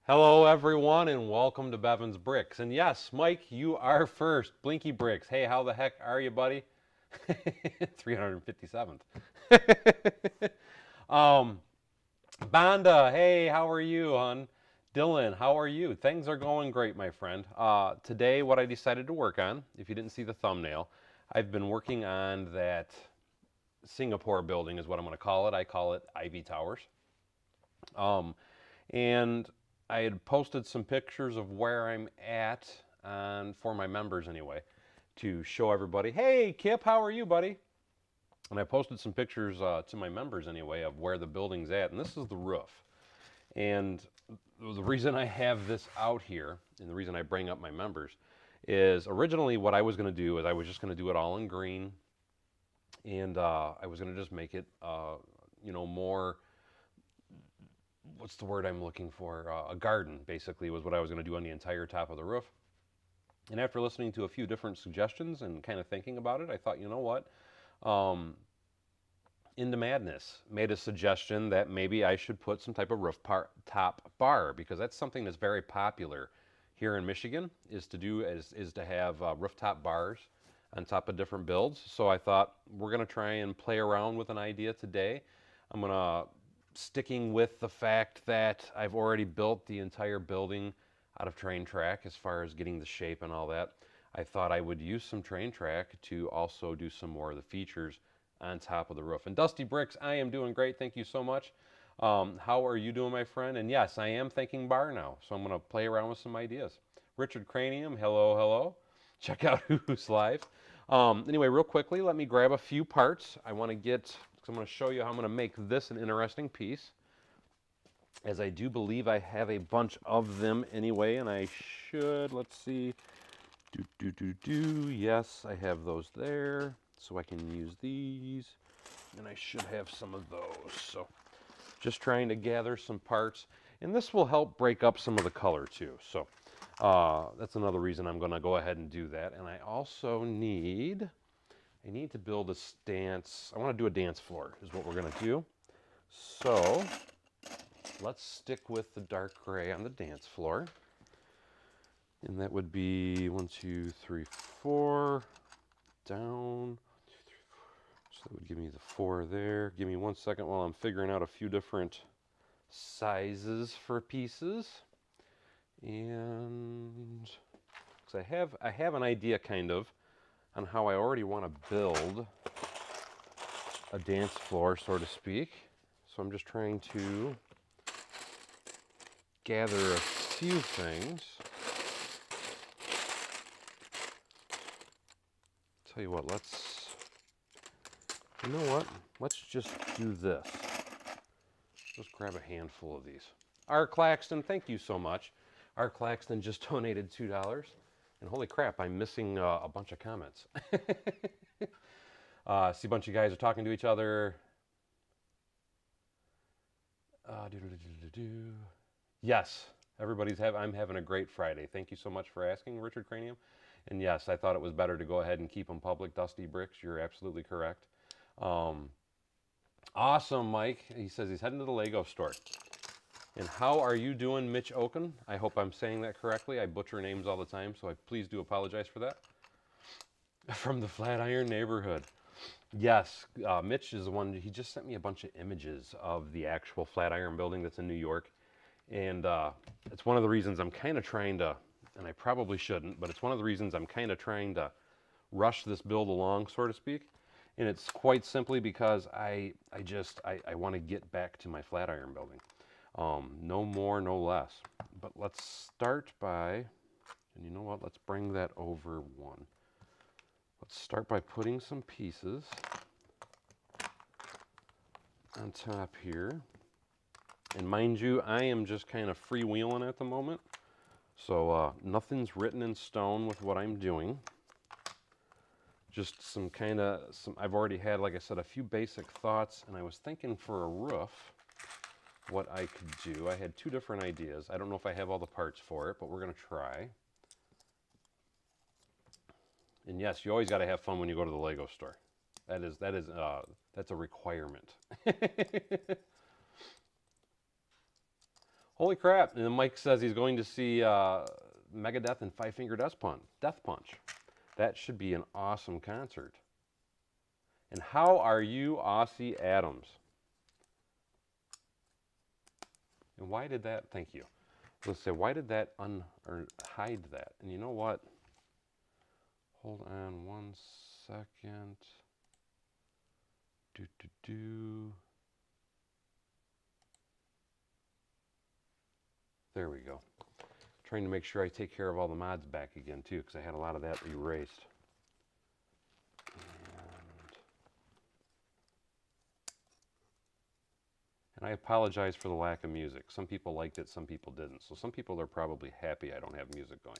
Hello, everyone, and welcome to Bevan's Bricks. And yes, Mike, you are first. Blinky Bricks. Hey, how the heck are you, buddy? 357th. um, Banda, hey, how are you, hon? Dylan, how are you? Things are going great, my friend. Today, what I decided to work on, if you didn't see the thumbnail, I've been working on that Singapore building, is what I'm going to call it. I call it Ivy Towers. Um, and I had posted some pictures of where I'm at, and for my members anyway, to show everybody, hey, Kip, how are you, buddy? And I posted some pictures to my members anyway of where the building's at, and this is the roof. And the reason I have this out here, and the reason I bring up my members, is originally what I was going to do is I was just going to do it all in green, and I was going to just make it, more, what's the word I'm looking for? A garden, basically, was what I was going to do on the entire top of the roof. And after listening to a few different suggestions and kind of thinking about it, I thought, you know what? Um, Into Madness made a suggestion that maybe I should put some type of rooftop bar, because that's something that's very popular here in Michigan, is to have rooftop bars on top of different builds. So I thought we're going to try and play around with an idea today. I'm going to sticking with the fact that I've already built the entire building out of train track as far as getting the shape and all that. I thought I would use some train track to also do some more of the features on top of the roof. And Dusty Bricks, I am doing great. Thank you so much. How are you doing, my friend? And yes, I am thinking bar now, so I'm going to play around with some ideas. Richard Cranium, hello, hello. Check out who's live. Anyway, real quickly, let me grab a few parts. I want to get, because I'm going to show you how I'm going to make this an interesting piece, as I do believe I have a bunch of them anyway, and I should, let's see, yes, I have those there, so I can use these, and I should have some of those. So just trying to gather some parts, and this will help break up some of the color too. So that's another reason I'm going to go ahead and do that. And I also need to build a stance. I want to do a dance floor is what we're going to do. So let's stick with the dark gray on the dance floor. And that would be 1, 2, 3, 4 down. So that would give me the 4 there. Give me 1 second while I'm figuring out a few different sizes for pieces. And because I have an idea kind of on how I already want to build a dance floor, so to speak. So I'm just trying to gather a few things. Tell you what, you know what? Let's just do this. Just grab a handful of these. R. Claxton, thank you so much. R. Claxton just donated $2. And holy crap, I'm missing a bunch of comments. See a bunch of guys are talking to each other. Yes, I'm having a great Friday. Thank you so much for asking, Richard Cranium. And yes, I thought it was better to go ahead and keep them public. Dusty Bricks, you're absolutely correct. Awesome, Mike. He says he's heading to the Lego store. And how are you doing, Mitch Oken? I hope I'm saying that correctly. I butcher names all the time, so I please do apologize for that. From the Flatiron neighborhood. Yes, Mitch is the one, he just sent me a bunch of images of the actual Flatiron building that's in New York. And it's one of the reasons I'm kind of trying to, and I probably shouldn't, but it's one of the reasons I'm kind of trying to rush this build along, so to speak. And it's quite simply because I want to get back to my Flatiron building. No more, no less. But let's start by, and you know what, let's bring that over one. Let's start by putting some pieces on top here. And mind you, I am just kind of freewheeling at the moment. So nothing's written in stone with what I'm doing. Just I've already had, like I said, a few basic thoughts, and I was thinking for a roof, what I could do. I had 2 different ideas. I don't know if I have all the parts for it, but we're going to try. And yes, you always got to have fun when you go to the Lego store. That's a requirement. Holy crap. And then Mike says he's going to see Megadeth and Five Finger Death Punch. That should be an awesome concert. And how are you, Aussie Adams? And why did that, thank you. Let's say, why did that hide that? And you know what? Hold on one second. There we go. Trying to make sure I take care of all the mods back again too, because I had a lot of that erased. And I apologize for the lack of music. Some people liked it, some people didn't. So some people are probably happy I don't have music going.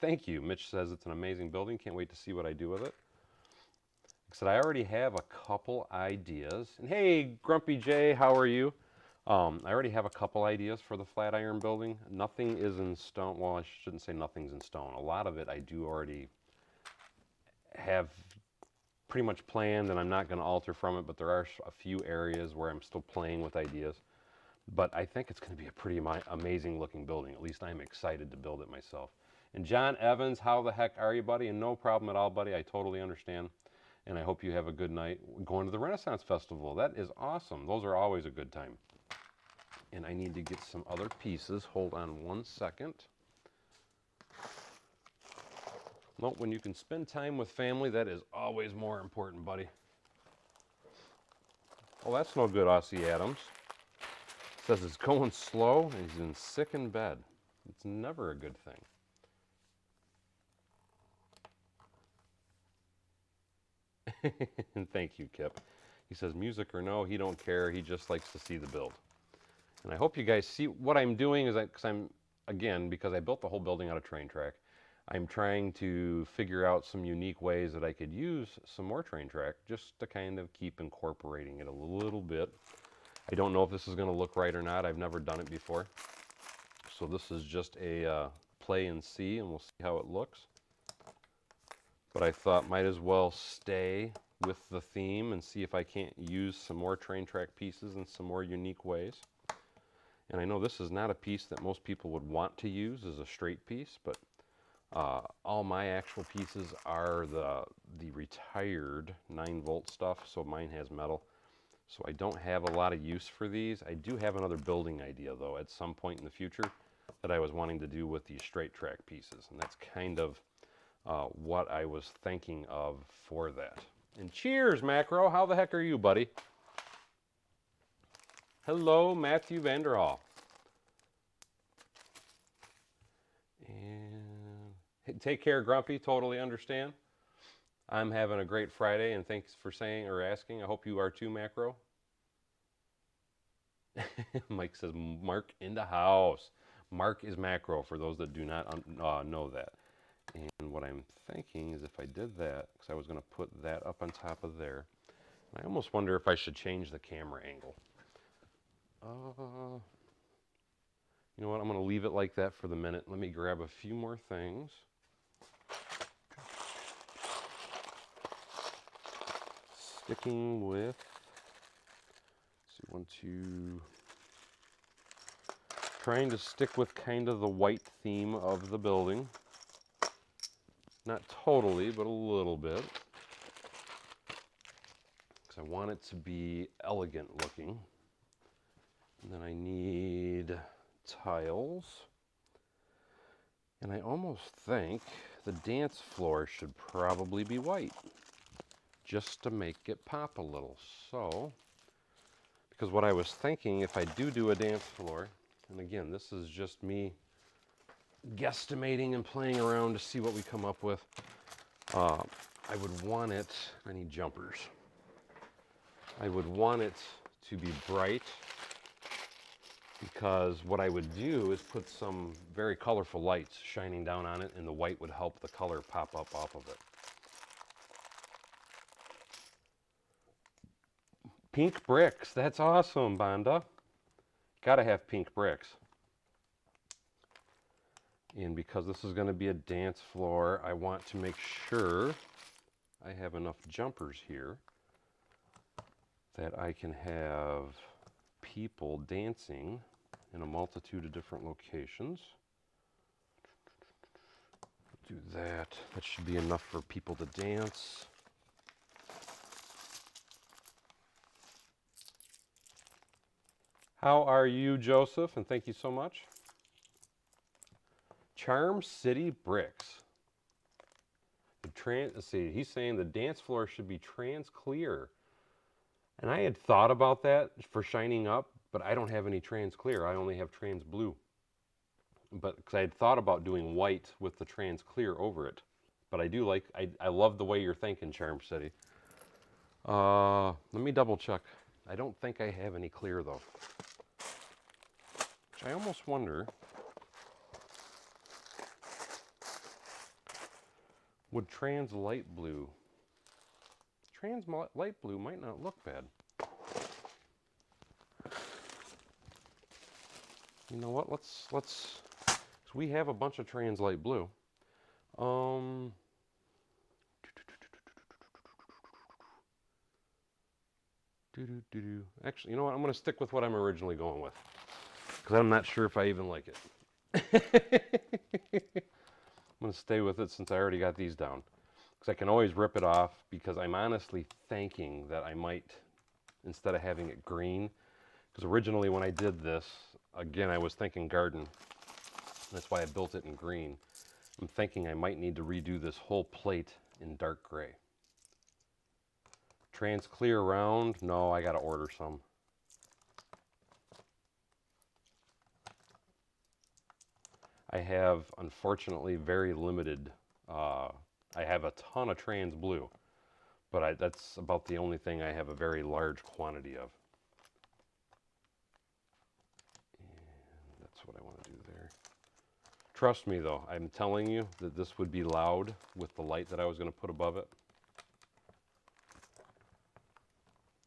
Thank you. Mitch says it's an amazing building. Can't wait to see what I do with it. Like I said, I already have a couple ideas. And hey, Grumpy J, how are you? I already have a couple ideas for the Flatiron building. Nothing is in stone. Well, I shouldn't say nothing's in stone. A lot of it I do already have pretty much planned, and I'm not going to alter from it, but there are a few areas where I'm still playing with ideas. But I think it's going to be a pretty amazing looking building. At least I'm excited to build it myself. And John Evans, how the heck are you, buddy? And no problem at all, buddy. I totally understand. And I hope you have a good night. Going to the Renaissance Festival. That is awesome. Those are always a good time. And I need to get some other pieces. Hold on one second. Nope, when you can spend time with family, that is always more important, buddy. Oh, that's no good, Aussie Adams. Says it's going slow and he's sick in bed. It's never a good thing. And thank you, Kip. He says music or no, he don't care. He just likes to see the build. And I hope you guys see what I'm doing is because I built the whole building out of train track. I'm trying to figure out some unique ways that I could use some more train track just to kind of keep incorporating it a little bit. I don't know if this is going to look right or not. I've never done it before. So this is just a play and see, and we'll see how it looks. But I thought might as well stay with the theme and see if I can't use some more train track pieces in some more unique ways. And I know this is not a piece that most people would want to use as a straight piece, but all my actual pieces are the retired 9-volt stuff, so mine has metal. So I don't have a lot of use for these. I do have another building idea, though, at some point in the future that I was wanting to do with these straight track pieces. And that's kind of what I was thinking of for that. And cheers, Macro. How the heck are you, buddy? Hello, Matthew Vanderhall. And take care, Grumpy. Totally understand. I'm having a great Friday, and thanks for saying or asking. I hope you are too, Macro. Mike says, Mark in the house. Mark is Macro, for those that do not know that. And what I'm thinking is if I did that, because I was going to put that up on top of there, I almost wonder if I should change the camera angle. You know what? I'm going to leave it like that for the minute. Let me grab a few more things. Sticking with, let's see, trying to stick with kind of the white theme of the building. Not totally, but a little bit. Because I want it to be elegant looking. And then I need tiles. And I almost think the dance floor should probably be white, just to make it pop a little. So, because what I was thinking, if I do a dance floor, and again, this is just me guesstimating and playing around to see what we come up with, I would want it, I need jumpers. I would want it to be bright, because what I would do is put some very colorful lights shining down on it, and the white would help the color pop up off of it. Pink bricks, that's awesome, Banda. Gotta have pink bricks. And because this is going to be a dance floor, I want to make sure I have enough jumpers here that I can have people dancing in a multitude of different locations. Do that. That should be enough for people to dance. How are you, Joseph? And thank you so much. Charm City Bricks. Let's see, he's saying the dance floor should be trans clear. And I had thought about that for shining up, but I don't have any trans clear. I only have trans blue. But because I had thought about doing white with the trans clear over it. But I do like, I love the way you're thinking, Charm City. Let me double check. I don't think I have any clear though. Which I almost wonder, would trans light blue might not look bad. You know what, let's, cause we have a bunch of trans light blue. Actually, you know what, I'm gonna stick with what I'm originally going with. Cause I'm not sure if I even like it. I'm gonna stay with it since I already got these down. Because I can always rip it off, because I'm honestly thinking that I might, instead of having it green, because originally when I did this, again, I was thinking garden. That's why I built it in green. I'm thinking I might need to redo this whole plate in dark gray. Trans clear round? No, I gotta order some. I have, unfortunately, very limited, I have a ton of trans blue, but that's about the only thing I have a very large quantity of. And that's what I want to do there. Trust me though, I'm telling you that this would be loud with the light that I was going to put above it.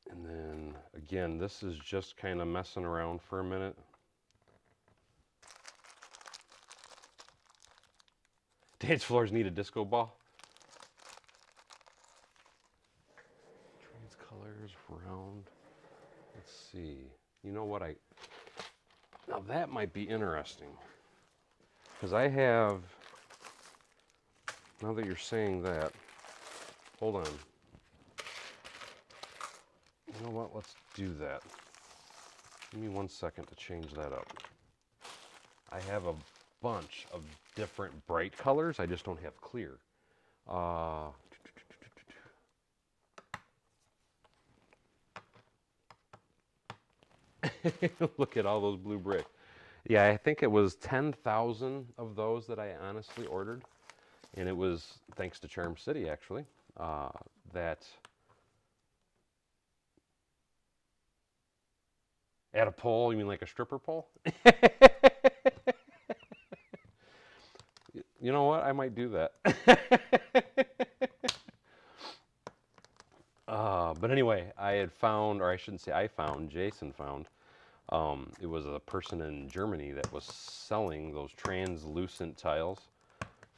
And then, again, this is just kind of messing around for a minute. Dance floors need a disco ball. Trans colors, round. Let's see. You know what, now that might be interesting. Because I have, now that you're saying that, hold on. You know what, let's do that. Give me 1 second to change that up. I have a bunch of different bright colors, I just don't have clear. Look at all those blue bricks. Yeah, I think it was 10,000 of those that I honestly ordered. And it was thanks to Charm City, actually, that at a pole, you mean like a stripper pole? You know what? I might do that. But anyway, I had found, or I shouldn't say I found, Jason found, it was a person in Germany that was selling those translucent tiles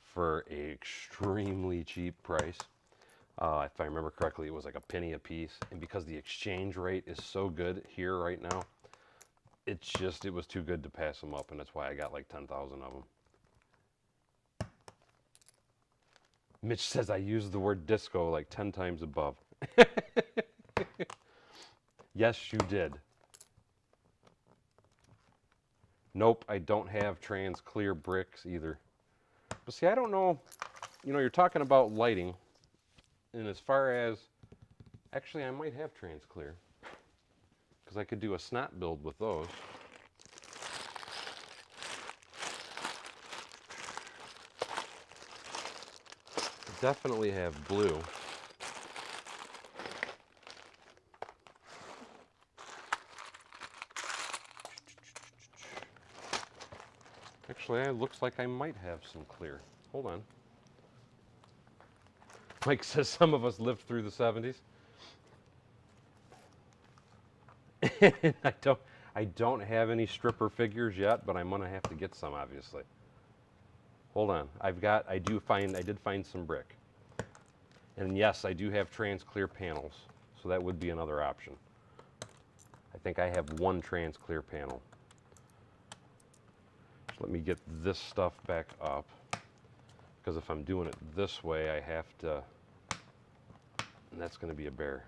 for an extremely cheap price. If I remember correctly, it was like a penny a piece. And because the exchange rate is so good here right now, it was too good to pass them up, and that's why I got like 10,000 of them. Mitch says I used the word disco like 10 times above. Yes, you did. Nope, I don't have trans clear bricks either. But see, I don't know, you know, you're talking about lighting, and as far as, actually I might have trans clear, because I could do a snot build with those. Definitely have blue. Actually, it looks like I might have some clear. Hold on. Mike says some of us lived through the 70s. I don't have any stripper figures yet, but I'm gonna have to get some, obviously. Hold on. I did find some brick. And yes, I do have trans clear panels, so that would be another option. I think I have one trans clear panel. Just let me get this stuff back up, because if I'm doing it this way, I have to, and that's going to be a bear.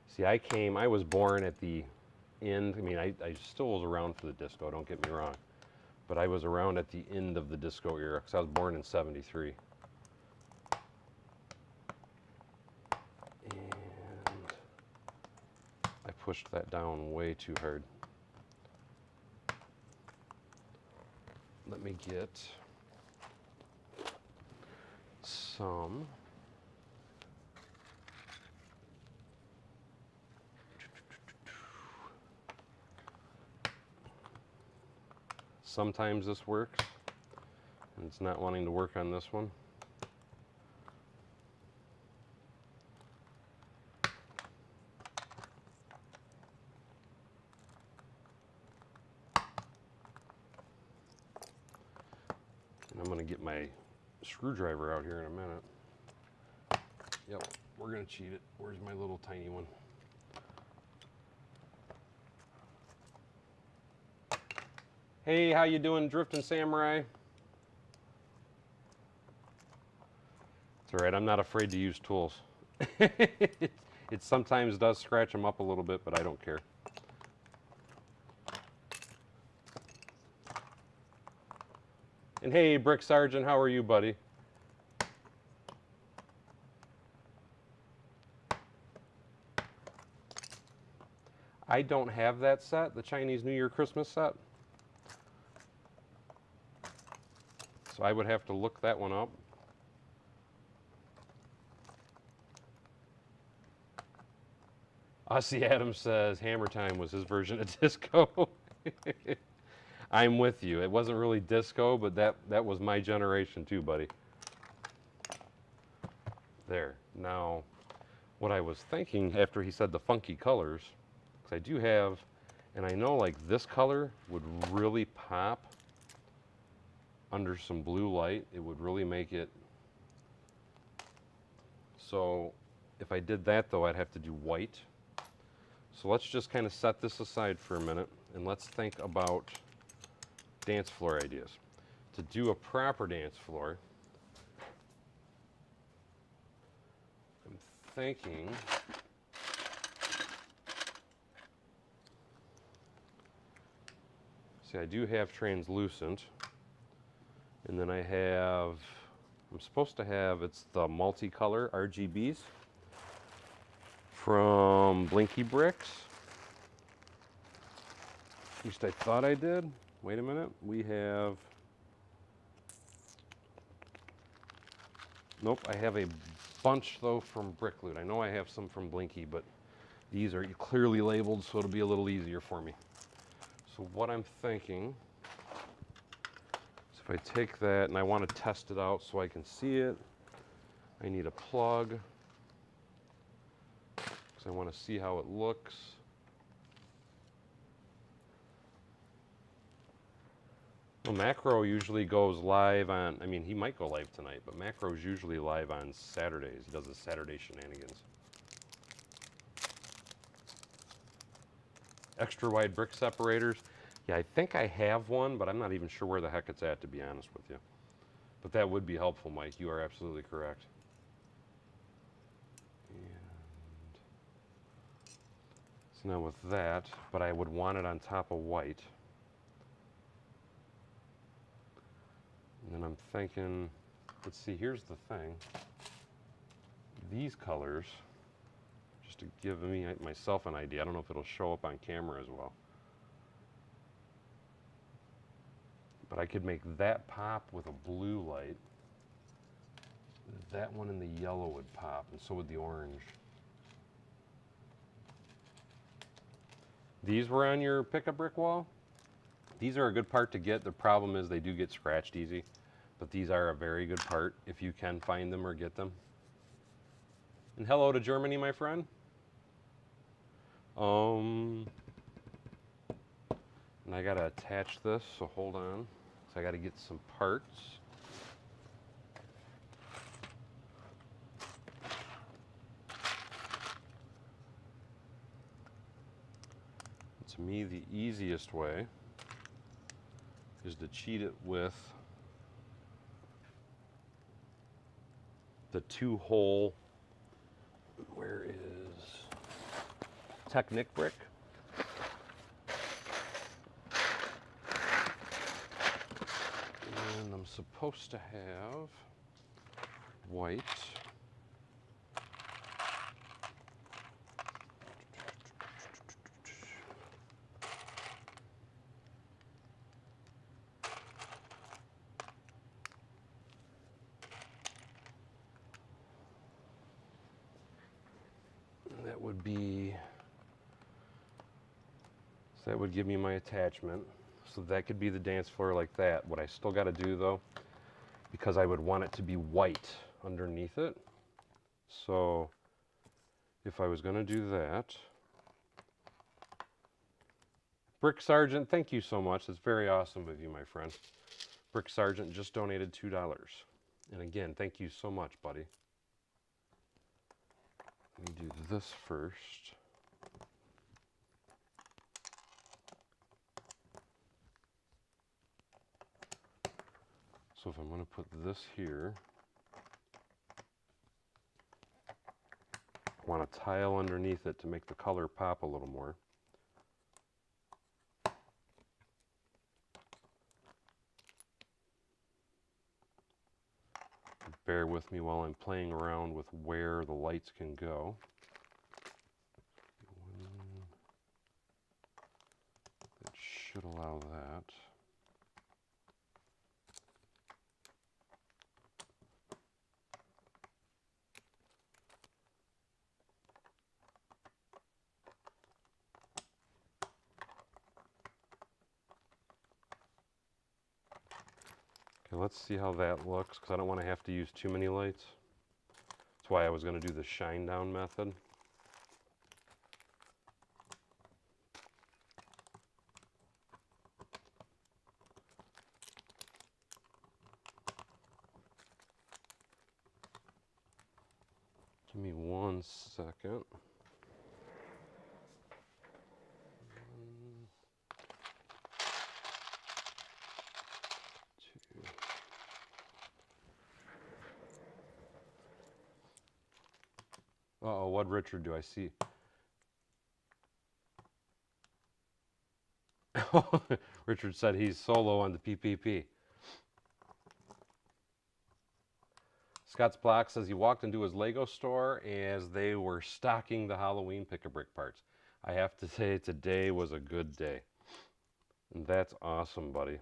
See, I was born at the end. I mean, I still was around for the disco, don't get me wrong. But I was around at the end of the disco era, because I was born in '73. And I pushed that down way too hard. Let me get some. Sometimes this works, and it's not wanting to work on this one. And I'm going to get my screwdriver out here in a minute. Yep, we're going to cheat it. Where's my little tiny one? Hey, how you doing, Drifting Samurai? It's all right, I'm not afraid to use tools. It sometimes does scratch them up a little bit, but I don't care. And hey, Brick Sergeant, how are you, buddy? I don't have that set, the Chinese New Year Christmas set. So I would have to look that one up. Aussie Adams says Hammer Time was his version of disco. I'm with you. It wasn't really disco, but that was my generation too, buddy. There. Now, what I was thinking after he said the funky colors, because I do have, and I know like this color would really pop under some blue light. It would really make it. So if I did that though, I'd have to do white. So let's just kind of set this aside for a minute, and let's think about dance floor ideas. To do a proper dance floor, I'm thinking see, I do have translucent, and then I'm supposed to have, it's the multicolor RGBs from Blinky Bricks. At least I thought I did. Wait a minute, we have, nope, I have a bunch though from Brick Loot. I know I have some from Blinky, but these are clearly labeled, so it'll be a little easier for me. So what I'm thinking is if I take that and I want to test it out so I can see it, I need a plug because I want to see how it looks. Well, Macro usually goes live on, I mean, he might go live tonight, but Macro's usually live on Saturdays. He does the Saturday shenanigans. Extra wide brick separators. Yeah, I think I have one, but I'm not even sure where the heck it's at, to be honest with you. But that would be helpful, Mike. You are absolutely correct. And so now with that, but I would want it on top of white. And then I'm thinking, let's see, here's the thing. These colors, just to give myself an idea, I don't know if it'll show up on camera as well. But I could make that pop with a blue light. That one in the yellow would pop, and so would the orange. These were on your pickup brick wall? These are a good part to get. The problem is they do get scratched easy, but these are a very good part if you can find them or get them. And hello to Germany, my friend. And I gotta attach this, so hold on. So I gotta get some parts. me, the easiest way is to cheat it with the 2-hole, where is Technic brick? And I'm supposed to have white. That would be, so that would give me my attachment. So that could be the dance floor like that. What I still got to do though, because I would want it to be white underneath it. So if I was going to do that, Brick Sergeant, thank you so much. That's very awesome of you, my friend. Brick Sergeant just donated $2. And again, thank you so much, buddy. Let me do this first. So if I'm going to put this here, I want a tile underneath it to make the color pop a little more. Bear with me while I'm playing around with where the lights can go. That should allow that. Okay, let's see how that looks, because I don't want to have to use too many lights. That's why I was going to do the shine down method. Give me 1 second. Uh-oh, what Richard do I see? Richard said he's solo on the PPP. Scott's Block says he walked into his Lego store as they were stocking the Halloween pick-a-brick parts. I have to say today was a good day. And that's awesome, buddy.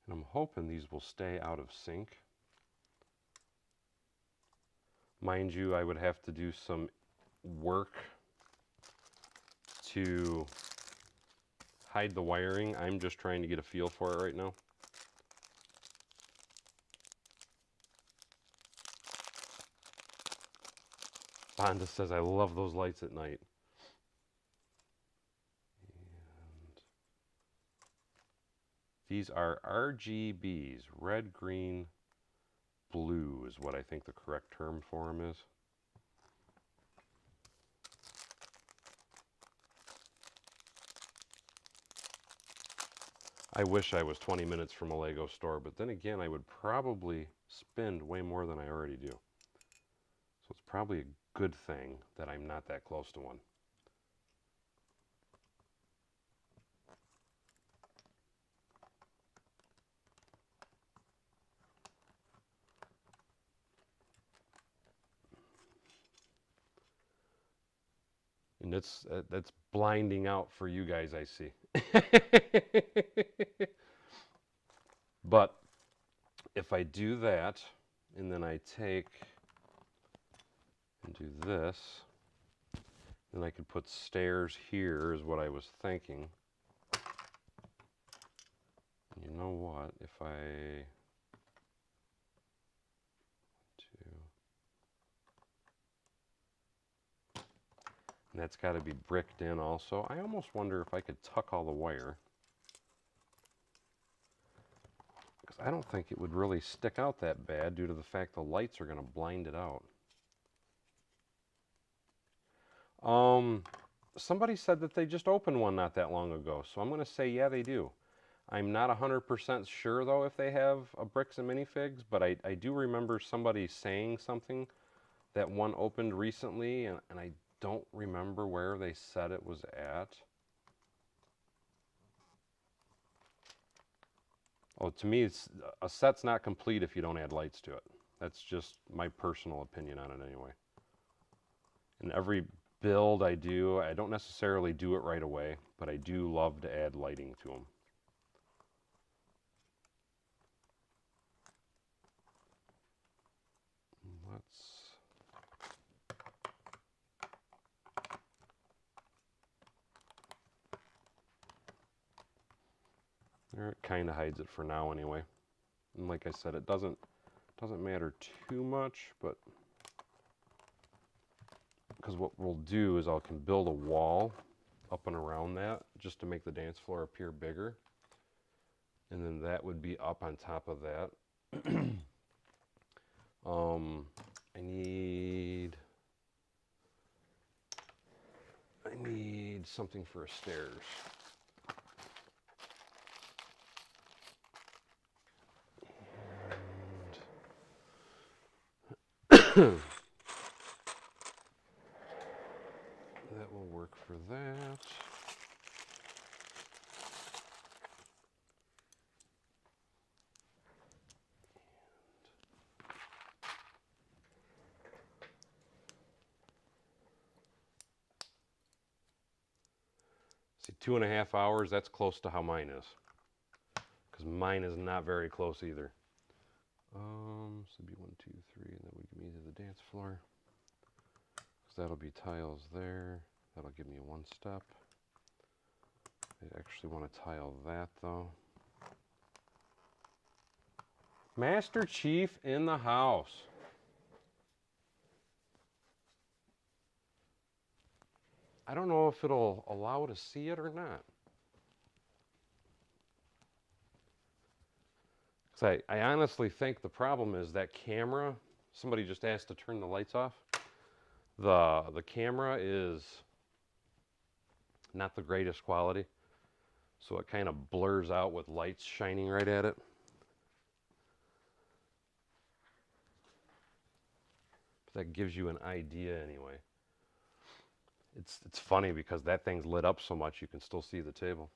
And I'm hoping these will stay out of sync. Mind you, I would have to do some work to hide the wiring. I'm just trying to get a feel for it right now. Bonda says, I love those lights at night. And these are RGBs, red, green, blue is what I think the correct term for them is. I wish I was 20 minutes from a Lego store, but then again, I would probably spend way more than I already do. So it's probably a good thing that I'm not that close to one. And that's blinding out for you guys, I see. But if I do that, and then I take and do this, then I could put stairs here is what I was thinking. You know what, if I And that's got to be bricked in also. I almost wonder if I could tuck all the wire, because I don't think it would really stick out that bad due to the fact the lights are going to blind it out. Somebody said that they just opened one not that long ago, so I'm going to say yeah, they do. I'm not 100% sure though if they have a bricks and minifigs, but I do remember somebody saying something that one opened recently, and I don't remember where they said it was at. Oh, to me, a set's not complete if you don't add lights to it. That's just my personal opinion on it anyway. In every build I do, I don't necessarily do it right away, but I do love to add lighting to them. There, it kind of hides it for now anyway. And like I said, it doesn't matter too much, but because what we'll do is I can build a wall up and around that just to make the dance floor appear bigger. And then that would be up on top of that. I need something for stairs. And that will work for that. See, 2.5 hours, that's close to how mine is. Because mine is not very close either. So it'd be 1, 2, 3, and that would give me to the dance floor. Because that'll be tiles there. That'll give me one step. I actually want to tile that though. Master Chief in the house. I don't know if it'll allow to see it or not. Because I honestly think the problem is that camera. Somebody just asked to turn the lights off. The camera is not the greatest quality, so it kind of blurs out with lights shining right at it. But that gives you an idea anyway. It's funny because that thing's lit up so much you can still see the table.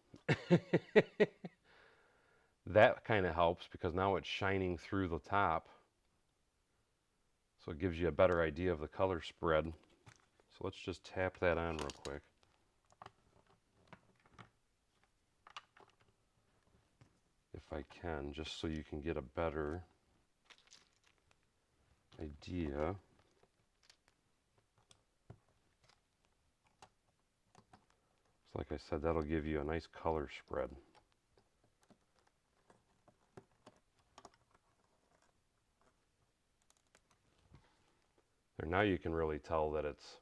That kind of helps because now it's shining through the top. So it gives you a better idea of the color spread. So let's just tap that on real quick. If I can, just so you can get a better idea. So like I said, that'll give you a nice color spread. There, now you can really tell that it's,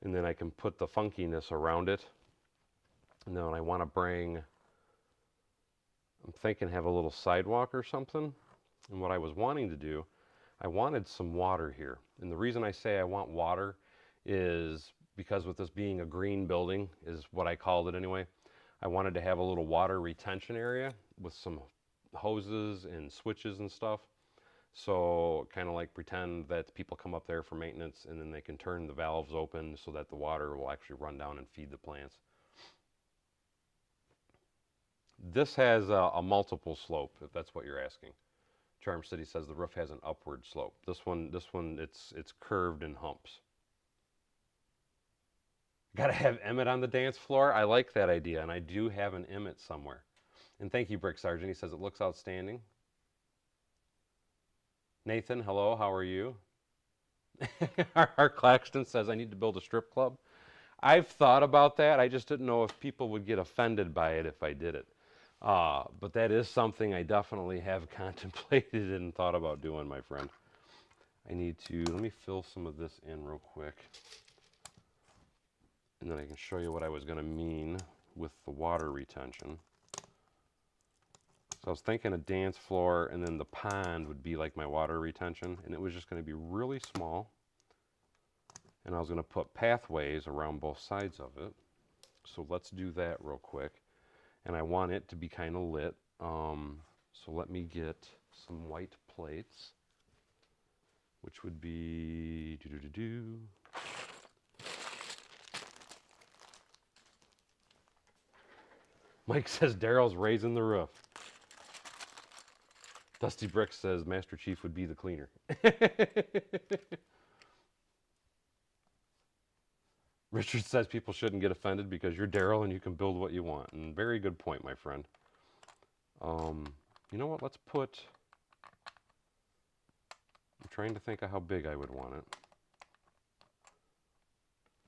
and then I can put the funkiness around it. And then I want to bring, I'm thinking have a little sidewalk or something. And what I was wanting to do, I wanted some water here. And the reason I say I want water is because with this being a green building, is what I called it anyway, I wanted to have a little water retention area with some hoses and switches and stuff. So kind of like pretend that people come up there for maintenance and then they can turn the valves open so that the water will actually run down and feed the plants. This has a multiple slope, if that's what you're asking. Charm City says the roof has an upward slope. This one, it's curved and humps. Gotta have Emmett on the dance floor. I like that idea, and I do have an Emmett somewhere. And thank you, Brick Sergeant. He says it looks outstanding. Nathan, hello, how are you? Our Claxton says I need to build a strip club. I've thought about that. I just didn't know if people would get offended by it if I did it. But that is something I definitely have contemplated and thought about doing, my friend. I need to, let me fill some of this in real quick. And then I can show you what I was going to mean with the water retention. So I was thinking a dance floor, and then the pond would be like my water retention, and it was just going to be really small. And I was going to put pathways around both sides of it. So let's do that real quick. And I want it to be kind of lit. So let me get some white plates, which would be Mike says Daryl's raising the roof. Dusty Brick says Master Chief would be the cleaner. Richard says people shouldn't get offended because you're Daryl and you can build what you want. And very good point, my friend. You know what? Let's put... I'm trying to think of how big I would want it.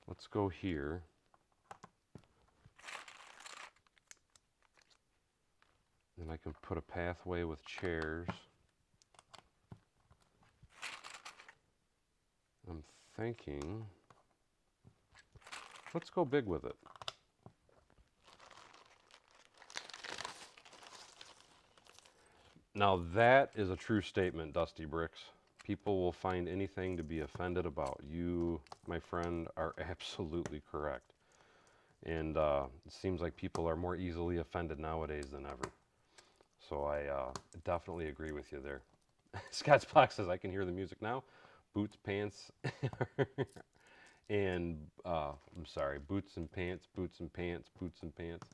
Let's go here. And I can put a pathway with chairs. I'm thinking... Let's go big with it. Now that is a true statement, Dusty Bricks. People will find anything to be offended about. You, my friend, are absolutely correct. And it seems like people are more easily offended nowadays than ever. So I definitely agree with you there. Scott's Block says, I can hear the music now. Boots, pants, and I'm sorry, boots and pants, boots and pants, boots and pants.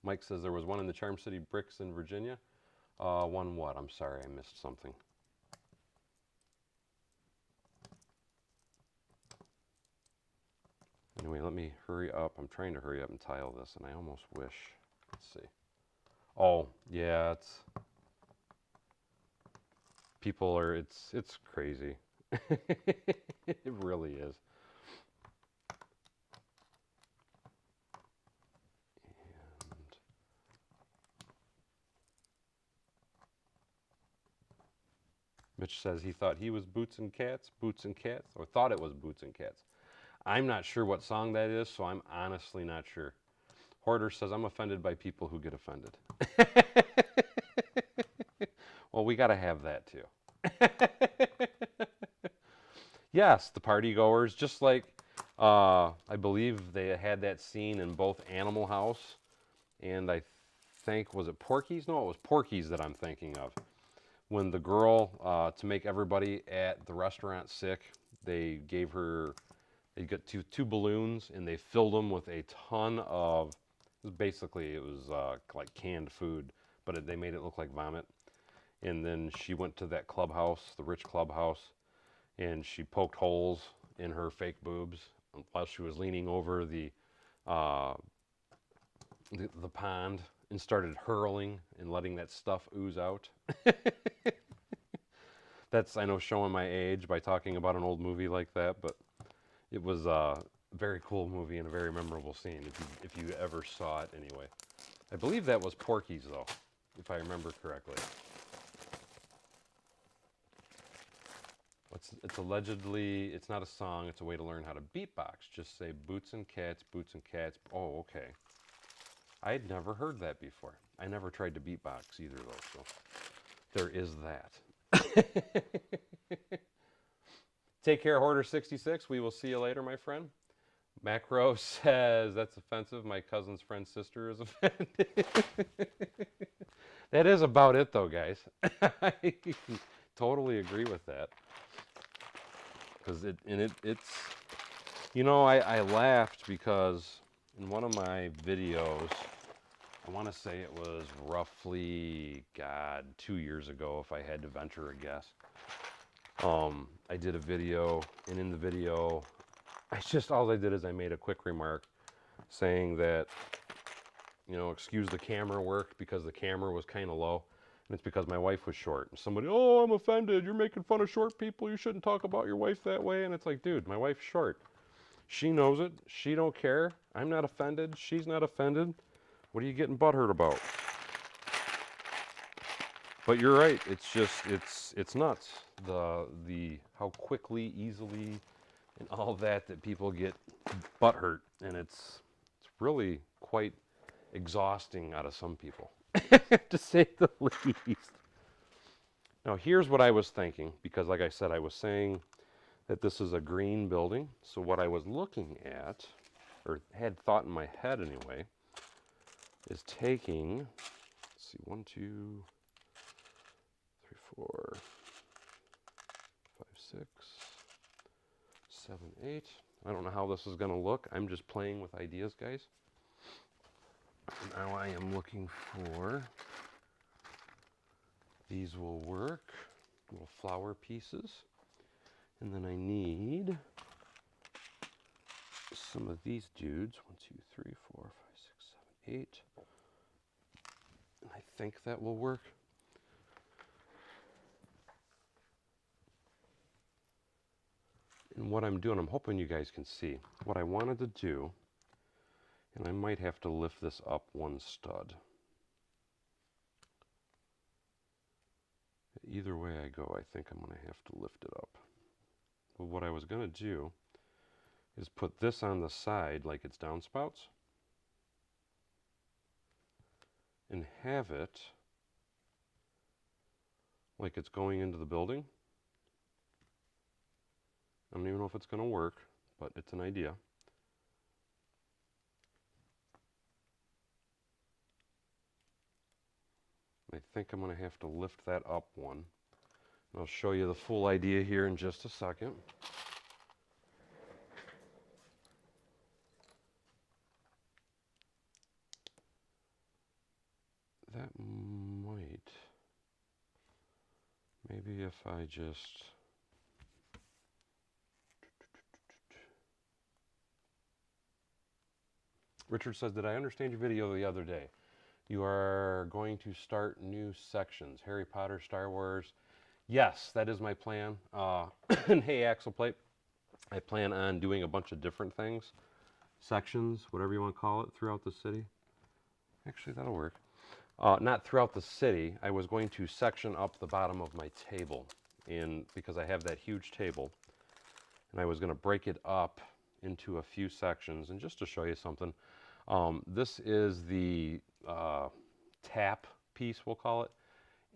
Mike says there was one in the Charm City Bricks in Virginia. One what? I'm sorry, I missed something. Anyway, let me hurry up. I'm trying to hurry up and tile this, and I almost wish. Let's see. Oh, yeah, it's... People are... It's crazy. It really is. Mitch says he thought he was Boots and Cats, or thought it was Boots and Cats. I'm not sure what song that is, so I'm honestly not sure. Hoarder says, I'm offended by people who get offended. Well, we got to have that too. Yes, the party goers, just like I believe they had that scene in both Animal House and I think, was it Porky's? No, it was Porky's that I'm thinking of. When the girl, to make everybody at the restaurant sick, they gave her, they got two balloons and they filled them with a ton of, it was like canned food, but they made it look like vomit. And then she went to that clubhouse, the rich clubhouse, and she poked holes in her fake boobs while she was leaning over the pond and started hurling and letting that stuff ooze out. That's, I know, showing my age by talking about an old movie like that, but it was a very cool movie and a very memorable scene, if you ever saw it anyway. I believe that was Porky's, though, if I remember correctly. It's allegedly, it's not a song, it's a way to learn how to beatbox. Just say boots and cats, boots and cats. Oh, okay. I had never heard that before. I never tried to beatbox either, though, so there is that. Take care, Hoarder66. We will see you later, my friend. Macro says, that's offensive. My cousin's friend's sister is offended. That is about it, though, guys. I totally agree with that. Because it's, you know, I laughed because in one of my videos, I want to say it was roughly, 2 years ago, if I had to venture a guess. I did a video, and in the video, all I did is I made a quick remark saying that, you know, excuse the camera work because the camera was kind of low, and it's because my wife was short. And somebody, oh, I'm offended, you're making fun of short people, you shouldn't talk about your wife that way. And it's like, dude, my wife's short. She knows it, she don't care, I'm not offended, she's not offended. What are you getting butthurt about? But you're right. It's just it's nuts. The how quickly, easily, and all that people get butt hurt, and it's really quite exhausting out of some people, to say the least. Now here's what I was thinking, because like I said, I was saying that this is a green building. So what I was looking at, or had thought in my head anyway, is taking, let's see, 1, 2, 3, 4, 5, 6, 7, 8. I don't know how this is going to look. I'm just playing with ideas, guys. Now I am looking for, these will work, little flower pieces. And then I need some of these dudes. 1, 2, 3, 4, 5, 6, 7, 8. And I think that will work. And what I'm doing, I'm hoping you guys can see. What I wanted to do, and I might have to lift this up one stud. Either way I go, I think I'm going to have to lift it up. But what I was going to do is put this on the side like it's downspouts, and have it like it's going into the building. I don't even know if it's going to work, but it's an idea. I think I'm going to have to lift that up one. And I'll show you the full idea here in just a second. That might, maybe if I just, Richard says, did I understand your video the other day? You are going to start new sections, Harry Potter, Star Wars. Yes, that is my plan. And hey, Axleplate, I plan on doing a bunch of different things, sections, whatever you want to call it, throughout the city. Actually, that'll work. Not throughout the city. I was going to section up the bottom of my table, and because I have that huge table, and I was going to break it up into a few sections. And just to show you something, this is the tap piece, we'll call it.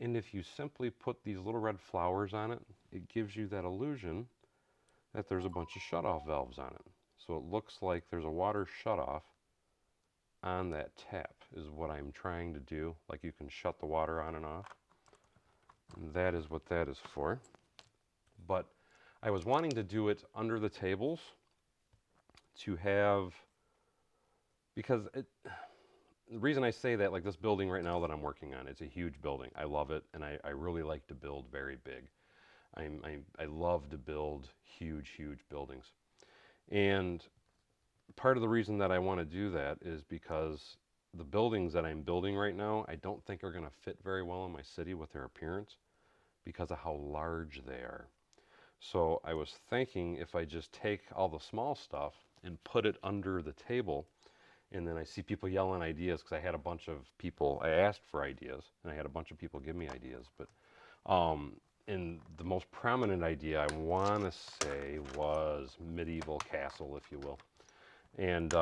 And if you simply put these little red flowers on it, it gives you that illusion that there's a bunch of shutoff valves on it. So it looks like there's a water shutoff on that tap, is what I'm trying to do. Like you can shut the water on and off. And that is what that is for. But I was wanting to do it under the tables to have, because the reason I say that, like this building right now that I'm working on, it's a huge building. I love it, and I really like to build very big. I love to build huge, huge buildings. And part of the reason that I want to do that is because the buildings that I'm building right now, I don't think are going to fit very well in my city with their appearance because of how large they are. So I was thinking if I just take all the small stuff and put it under the table, and then I see people yelling ideas, because I had a bunch of people, I asked for ideas, and I had a bunch of people give me ideas. But and the most prominent idea I want to say was medieval castle, if you will, and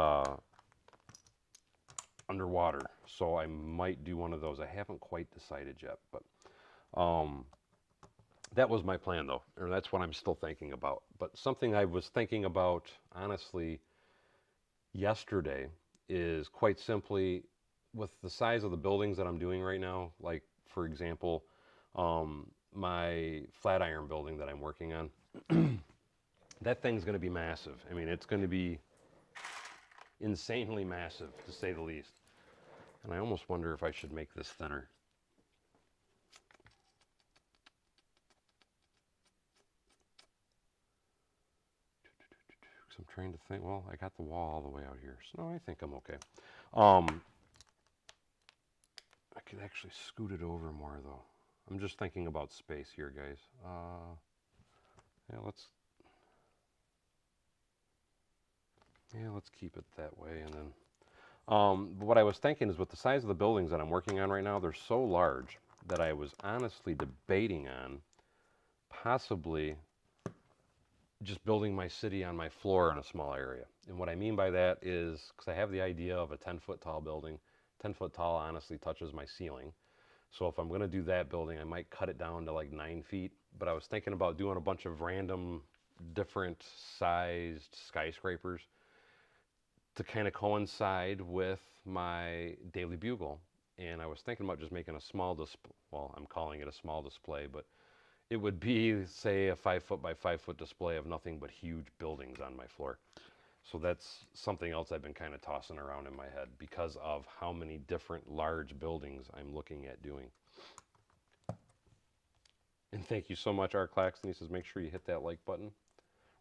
underwater. So I might do one of those. I haven't quite decided yet, but that was my plan, though, or that's what I'm still thinking about. But something I was thinking about, honestly, yesterday is quite simply, with the size of the buildings that I'm doing right now, like, for example, my Flatiron building that I'm working on, that thing's going to be massive. I mean, it's going to be insanely massive, to say the least. And I almost wonder if I should make this thinner. I'm trying to think, well, I got the wall all the way out here, so no, I think I'm okay. I could actually scoot it over more, though. I'm just thinking about space here, guys. Yeah, let's keep it that way. And then what I was thinking is, with the size of the buildings that I'm working on right now, they're so large that I was honestly debating on possibly just building my city on my floor in a small area. And what I mean by that is, because I have the idea of a 10-foot tall building. 10-foot tall honestly touches my ceiling. So if I'm going to do that building, I might cut it down to like 9 feet. But I was thinking about doing a bunch of random, different sized skyscrapers to kind of coincide with my Daily Bugle. And I was thinking about just making a small display. Well, I'm calling it a small display, but it would be, say, a 5-foot by 5-foot display of nothing but huge buildings on my floor. So that's something else I've been kind of tossing around in my head because of how many different large buildings I'm looking at doing. And thank you so much, Art Claxton. He says, make sure you hit that like button.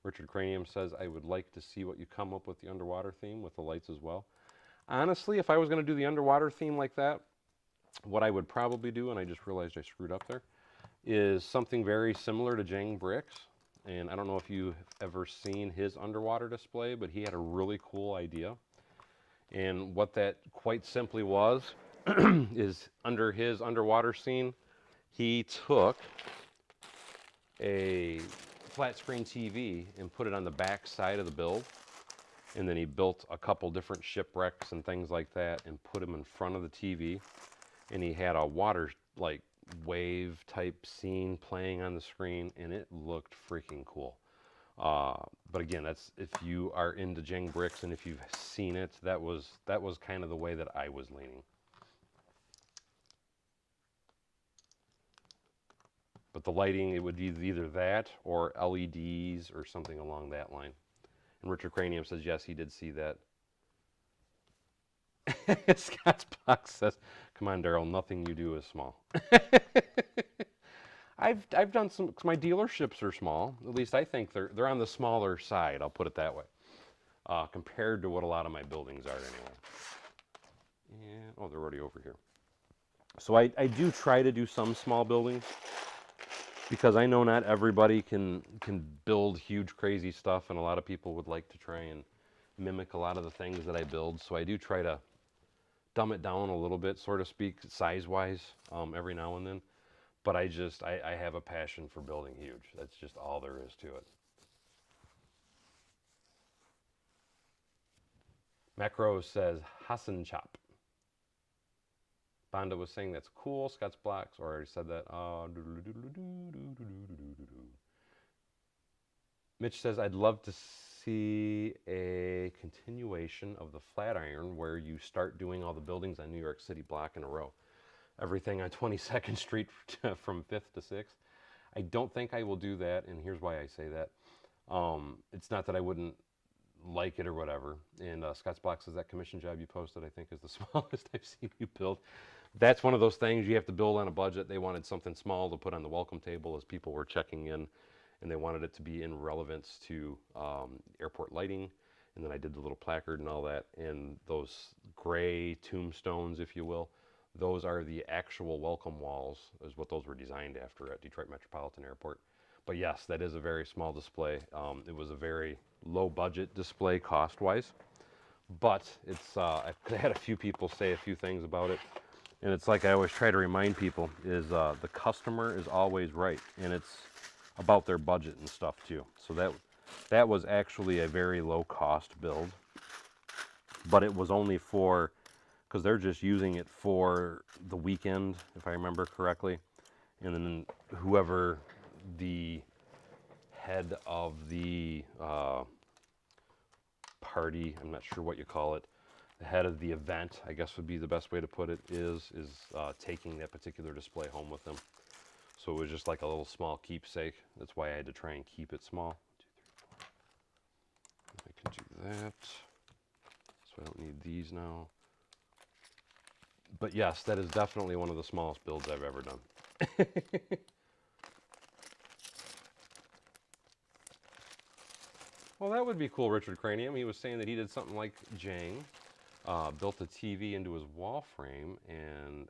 Richard Cranium says, I would like to see what you come up with the underwater theme with the lights as well. Honestly, if I was going to do the underwater theme like that, what I would probably do, and I just realized I screwed up there, is something very similar to Jang Bricks. And I don't know if you've ever seen his underwater display, but he had a really cool idea. And what that quite simply was, is under his underwater scene, he took a flat screen TV and put it on the back side of the build. And then he built a couple different shipwrecks and things like that and put them in front of the TV. And he had a water, like, wave type scene playing on the screen, and it looked freaking cool. But again, that's if you are into Jang Bricks and if you've seen it, that was kind of the way that I was leaning. But the lighting, it would be either that or LEDs or something along that line. And Richard Cranium says, yes, he did see that. Scott's box says, come on, Daryl, nothing you do is small. I've done some, cause my dealerships are small. At least I think they're on the smaller side, I'll put it that way, compared to what a lot of my buildings are anyway. And, oh, they're already over here. So I do try to do some small buildings because I know not everybody can build huge crazy stuff, and a lot of people would like to try and mimic a lot of the things that I build. So I do try to dumb it down a little bit, so to speak, size-wise, every now and then. But I have a passion for building huge. That's just all there is to it. Macro says, Hassan Chop. Bonda was saying that's cool. Scott's Blocks, or I already said that. Mitch says, I'd love to see a continuation of the Flatiron where you start doing all the buildings on New York City block in a row. Everything on 22nd Street from 5th to 6th. I don't think I will do that, and here's why I say that. It's not that I wouldn't like it or whatever. And Scott's Box says that commission job you posted, I think, is the smallest I've seen you build. That's one of those things you have to build on a budget. They wanted something small to put on the welcome table as people were checking in, and they wanted it to be in relevance to airport lighting. And then I did the little placard and all that, and those gray tombstones, if you will, those are the actual welcome walls, is what those were designed after at Detroit Metropolitan Airport. But yes, that is a very small display. It was a very low budget display cost-wise, but it's I had a few people say a few things about it, and it's like I always try to remind people is the customer is always right, and it's about their budget and stuff too. So that was actually a very low cost build, but it was only for, because they're just using it for the weekend, if I remember correctly, and then whoever the head of the party, I'm not sure what you call it, the head of the event, I guess would be the best way to put it, is taking that particular display home with them. So it was just like a little small keepsake. That's why I had to try and keep it small. 1, 2, 3, 4. I can do that. So I don't need these now. But yes, that is definitely one of the smallest builds I've ever done. Well, that would be cool, Richard Cranium. He was saying that he did something like Jang, built a TV into his wall frame and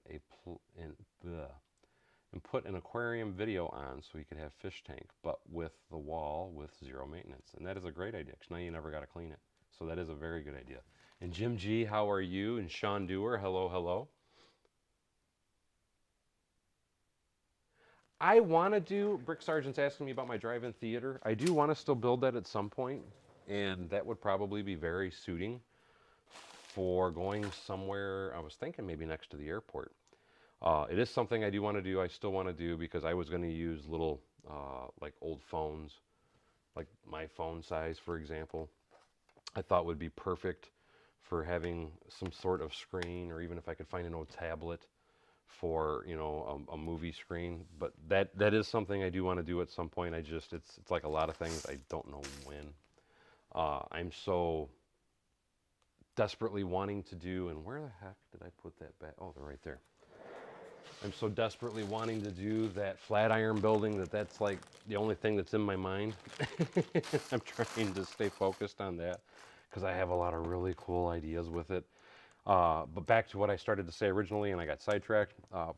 put an aquarium video on so he could have fish tank, but with the wall with zero maintenance. And that is a great idea, because now you never got to clean it. So that is a very good idea. And Jim G, how are you? And Sean Dewar, hello, hello. I want to do, Brick Sergeant's asking me about my drive-in theater. I do want to still build that at some point, and that would probably be very suiting for going somewhere. I was thinking maybe next to the airport. It is something I do want to do. I still want to do because I was going to use little, like old phones, like my phone size, for example. I thought would be perfect for having some sort of screen, or even if I could find an old tablet for a movie screen. But that is something I do want to do at some point. I just it's like a lot of things, I don't know when. I'm so desperately wanting to do, and where the heck did I put that back? Oh, they're right there. I'm so desperately wanting to do that Flatiron building that's like the only thing that's in my mind. I'm trying to stay focused on that because I have a lot of really cool ideas with it. But back to what I started to say originally, and I got sidetracked.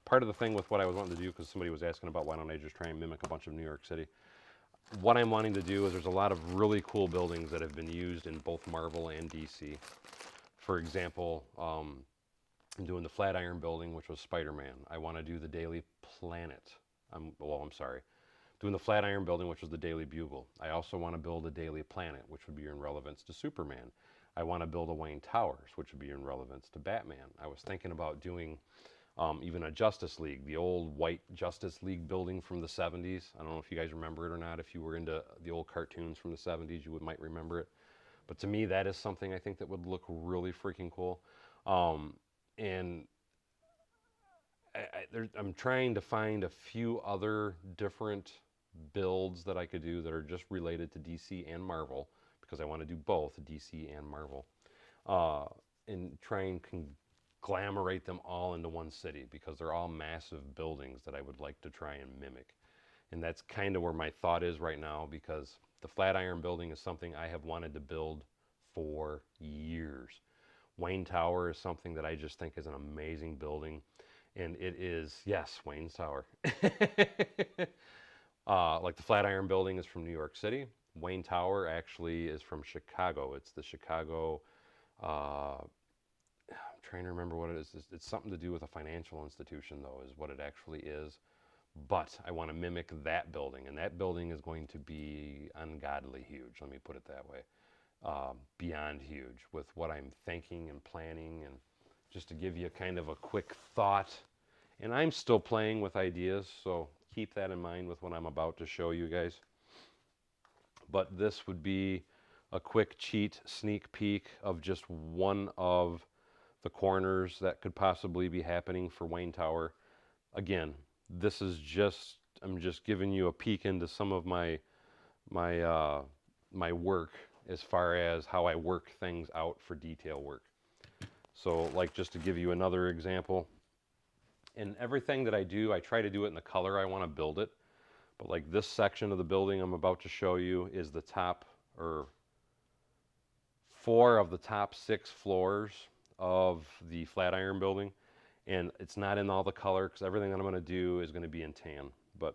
Part of the thing with what I was wanting to do, because somebody was asking about why don't I just try and mimic a bunch of New York City. What I'm wanting to do is there's a lot of really cool buildings that have been used in both Marvel and DC. For example, I'm doing the Flatiron building, which was Spider-Man. I want to do the Daily Planet. I'm sorry. Doing the Flatiron building, which was the Daily Bugle. I also want to build a Daily Planet, which would be in relevance to Superman. I want to build a Wayne Towers, which would be in relevance to Batman. I was thinking about doing even a Justice League, the old white Justice League building from the 70s. I don't know if you guys remember it or not. If you were into the old cartoons from the 70s, might remember it. But to me, that is something I think that would look really freaking cool. And I'm trying to find a few other different builds that I could do that are just related to DC and Marvel, because I want to do both DC and Marvel, uh, and try and conglomerate them all into one city, because they're all massive buildings that I would like to try and mimic. And that's kind of where my thought is right now, because the Flatiron building is something I have wanted to build for years. Wayne Tower is something that I just think is an amazing building. And it is, yes, Wayne's Tower. Like the Flatiron building is from New York City. Wayne Tower actually is from Chicago. It's the Chicago, I'm trying to remember what it is. It's something to do with a financial institution, though, is what it actually is. But I want to mimic that building, and that building is going to be ungodly huge. Let me put it that way. Beyond huge with what I'm thinking and planning. And just to give you kind of a quick thought, and I'm still playing with ideas, so keep that in mind with what I'm about to show you guys. But this would be a quick cheat sneak peek of just one of the corners that could possibly be happening for Wayne Tower. Again, this is just, I'm just giving you a peek into some of my work as far as how I work things out for detail work. So, like, just to give you another example, in everything that I do, I try to do it in the color I want to build it. But like this section of the building I'm about to show you is the top, or 4 of the top 6 floors of the Flatiron building. And it's not in all the color because everything that I'm going to do is going to be in tan. But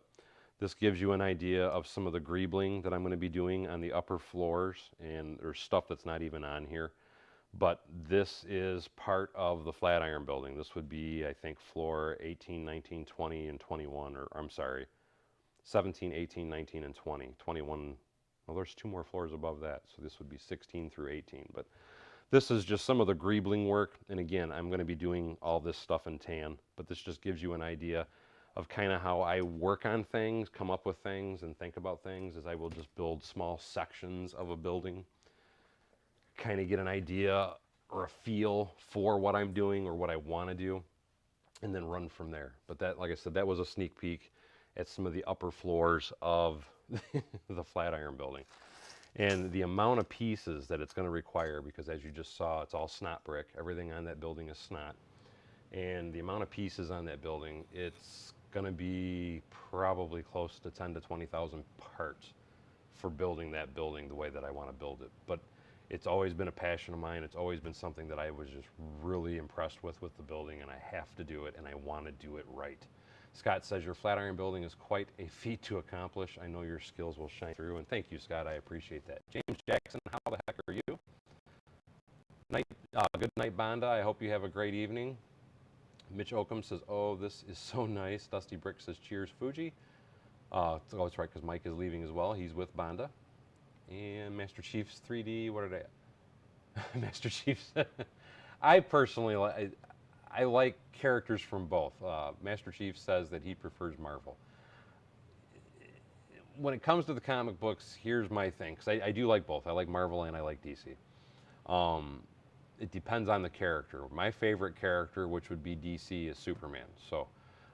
this gives you an idea of some of the greebling that I'm going to be doing on the upper floors, and there's stuff that's not even on here. But this is part of the Flatiron building. This would be, I think, floor 18, 19, 20, and 21, or I'm sorry, 17, 18, 19, and 20. 21, well, there's 2 more floors above that, so this would be 16 through 18. But this is just some of the greebling work, and again, I'm going to be doing all this stuff in tan, but this just gives you an idea of kind of how I work on things, come up with things, and think about things, as I will just build small sections of a building, kind of get an idea or a feel for what I'm doing or what I want to do, and then run from there. But that, like I said, that was a sneak peek at some of the upper floors of the Flatiron building. And the amount of pieces that it's going to require, because as you just saw, it's all snot brick. Everything on that building is snot. And the amount of pieces on that building, it's going to be probably close to 10 to 20,000 parts for building that building the way that I want to build it. But it's always been a passion of mine. It's always been something that I was just really impressed with the building, and I have to do it, and I want to do it right. Scott says, your Flatiron building is quite a feat to accomplish. I know your skills will shine through, and thank you, Scott. I appreciate that. James Jackson, how the heck are you? Good night, Bonda. I hope you have a great evening. Mitch Oakham says, oh, this is so nice. Dusty Brick says, cheers, Fuji. Oh, that's right, because Mike is leaving as well. He's with Banda. And Master Chief's 3D. What did I? Master Chief's. I personally like. I like characters from both. Master Chief says that he prefers Marvel. When it comes to the comic books, here's my thing, because I do like both. I like Marvel and I like DC. Um, it depends on the character. My favorite character, which would be DC, is Superman. So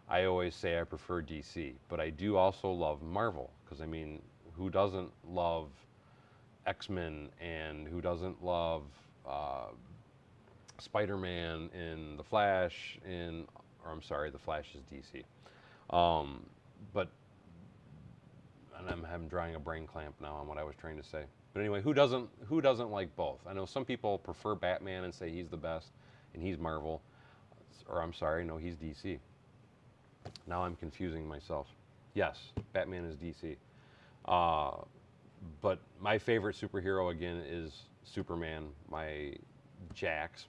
I always say I prefer DC, but I do also love Marvel, because I mean, who doesn't love X-Men, and who doesn't love Spider-Man in The Flash, or I'm sorry, The Flash is DC. But and I'm drawing a brain clamp now on what I was trying to say. But anyway, who doesn't like both? I know some people prefer Batman and say he's the best, and he's Marvel, or I'm sorry, no, he's DC. Now I'm confusing myself. Yes, Batman is DC. Uh, but my favorite superhero again is Superman. My Jax,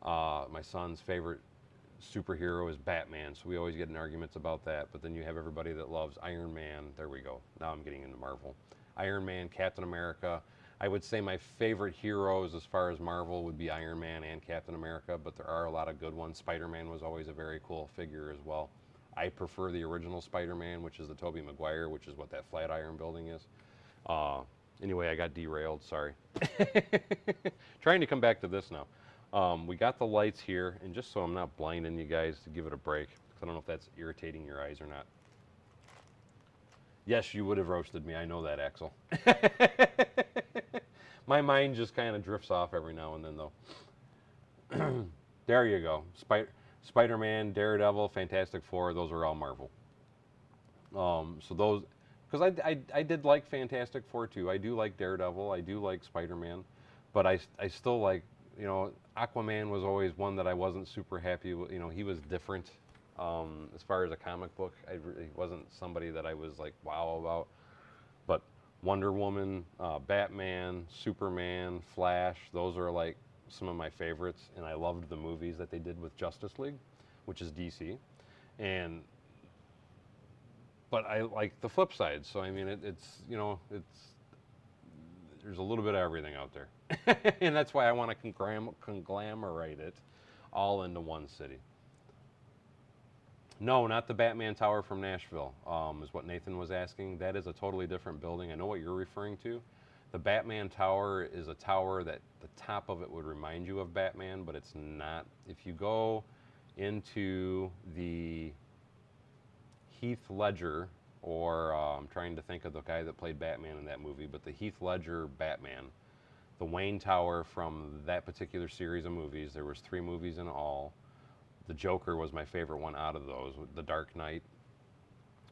my son's favorite superhero is Batman, so we always get in arguments about that. But then you have everybody that loves Iron Man. There we go. Now I'm getting into Marvel. Iron Man, Captain America. I would say my favorite heroes as far as Marvel would be Iron Man and Captain America, but there are a lot of good ones. Spider-Man was always a very cool figure as well. I prefer the original Spider-Man, which is the Tobey Maguire, which is what that Flatiron building is. Uh, anyway, I got derailed. Sorry. Trying to come back to this now. We got the lights here, and just so I'm not blinding you guys, to give it a break, because I don't know if that's irritating your eyes or not. Yes, you would have roasted me. I know that, Axel. My mind just kind of drifts off every now and then, though. There you go. Spider-Man, Daredevil, Fantastic Four, those are all Marvel. So those, because I did like Fantastic Four too. I do like Daredevil. I do like Spider-Man, but I still like, Aquaman was always one that I wasn't super happy with. He was different. As far as a comic book, he wasn't somebody that I was like wow about. But Wonder Woman, Batman, Superman, Flash, those are like some of my favorites, and I loved the movies that they did with Justice League, which is DC. And but I like the flip side. So I mean, it's there's a little bit of everything out there, and that's why I want to conglomerate it all into one city. No, not the Batman Tower from Nashville, is what Nathan was asking. That is a totally different building. I know what you're referring to. The Batman Tower is a tower that the top of it would remind you of Batman, but it's not. If you go into the Heath Ledger, or I'm trying to think of the guy that played Batman in that movie, but the Heath Ledger Batman, the Wayne Tower from that particular series of movies, there was 3 movies in all. The Joker was my favorite one out of those, The Dark Knight.